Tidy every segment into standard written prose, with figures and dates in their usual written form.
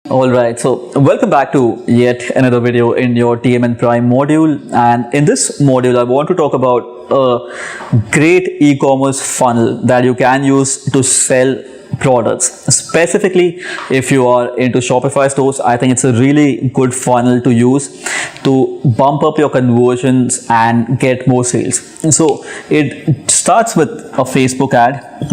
Alright, so welcome back to yet another video in your TMN Prime module, and in this module I want to talk about a great e-commerce funnel that you can use to sell products. Specifically, if you are into Shopify stores, I think it's a really good funnel to use to bump up your conversions and get more sales. So it starts with a Facebook ad.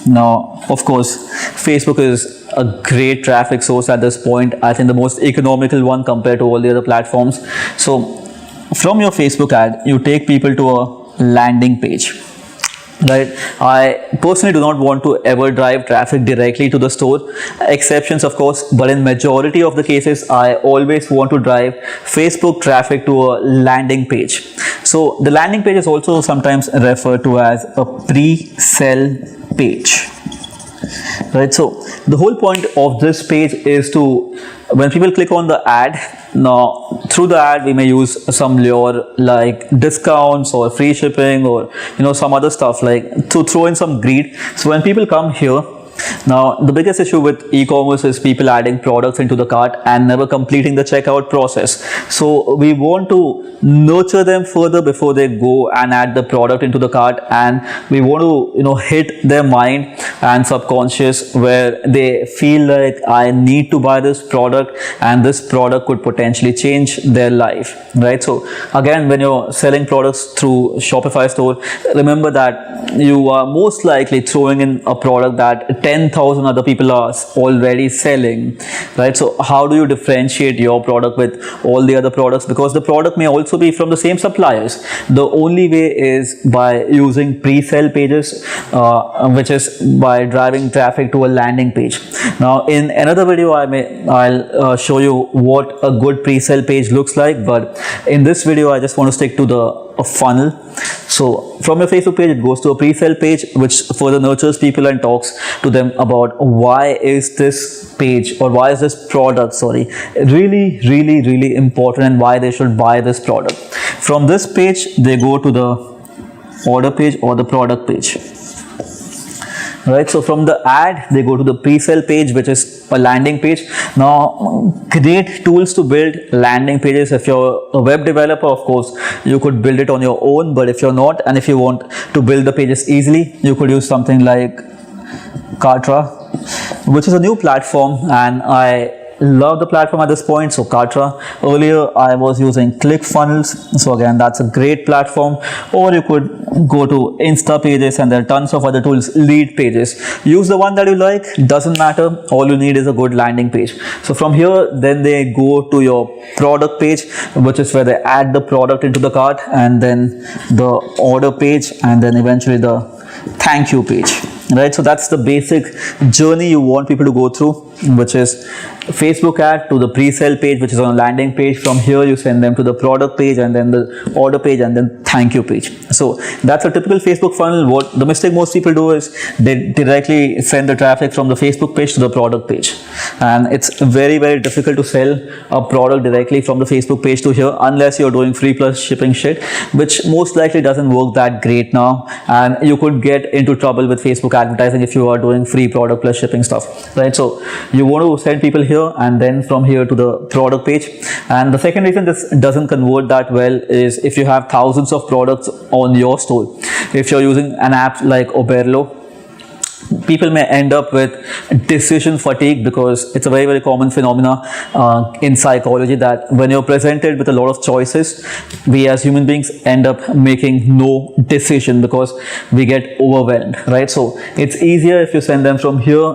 Now, of course, Facebook is a great traffic source at this point. I think the most economical one compared to all the other platforms. So from your Facebook ad, you take people to a landing page. Right, I personally do not want to ever drive traffic directly to the store, exceptions of course, but in majority of the cases I always want to drive Facebook traffic to a landing page. So the landing page is also sometimes referred to as a pre-sell page. Right, so the whole point of this page is to, when people click on the ad, now through the ad we may use some lure like discounts or free shipping or some other stuff, like to throw in some greed. So when people come here, now the biggest issue with e-commerce is people adding products into the cart and never completing the checkout process. So we want to nurture them further before they go and add the product into the cart, and we want to hit their mind and subconscious where they feel like I need to buy this product and this product could potentially change their life, right? So again, when you're selling products through Shopify store, remember that you are most likely throwing in a product that 10,000 other people are already selling, right? So how do you differentiate your product with all the other products? Because the product may also be from the same suppliers. The only way is by using pre-sell pages, which is by driving traffic to a landing page. Now in another video I'll show you what a good pre-sell page looks like, but in this video I just want to stick to a funnel. So from your Facebook page, it goes to a pre-sell page, which further nurtures people and talks to them about why is this page or why is this product, really important and why they should buy this product. From this page, they go to the order page or the product page. Right, so from the ad they go to the pre-sell page, which is a landing page. Now great tools to build landing pages. If you're a web developer, of course you could build it on your own, but if you're not and if you want to build the pages easily, you could use something like Kartra, which is a new platform, and I love the platform at this point. So Kartra, earlier I was using Clickfunnels, so again that's a great platform. Or you could go to Insta pages, and there are tons of other tools. Lead pages, use the one that you like, doesn't matter, all you need is a good landing page. So from here then they go to your product page, which is where they add the product into the cart, and then the order page, and then eventually the thank you page. Right, so that's the basic journey you want people to go through, which is Facebook ad to the pre-sell page, which is on a landing page. From here you send them to the product page, and then the order page, and then thank you page. So that's a typical Facebook funnel. What the mistake most people do is they directly send the traffic from the Facebook page to the product page, and it's very difficult to sell a product directly from the Facebook page to here unless you're doing free plus shipping shit, which most likely doesn't work that great now, and you could get into trouble with Facebook advertising if you are doing free product plus shipping stuff, right? So you want to send people here and then from here to the product page. And the second reason this doesn't convert that well is if you have thousands of products on your store. If you're using an app like Oberlo, people may end up with decision fatigue, because it's a very common phenomena in psychology that when you're presented with a lot of choices, we as human beings end up making no decision because we get overwhelmed, right? So it's easier if you send them from here,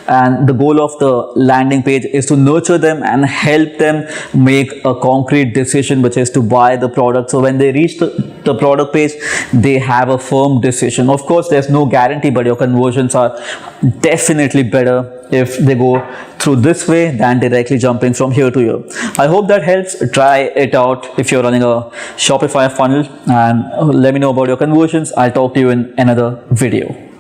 and the goal of the landing page is to nurture them and help them make a concrete decision, which is to buy the product. So when they reach the product page, they have a firm decision. Of course there's no guarantee, but your conversions are definitely better if they go through this way than directly jumping from here to here. I hope that helps. Try it out if you're running a Shopify funnel, and let me know about your conversions. I'll talk to you in another video.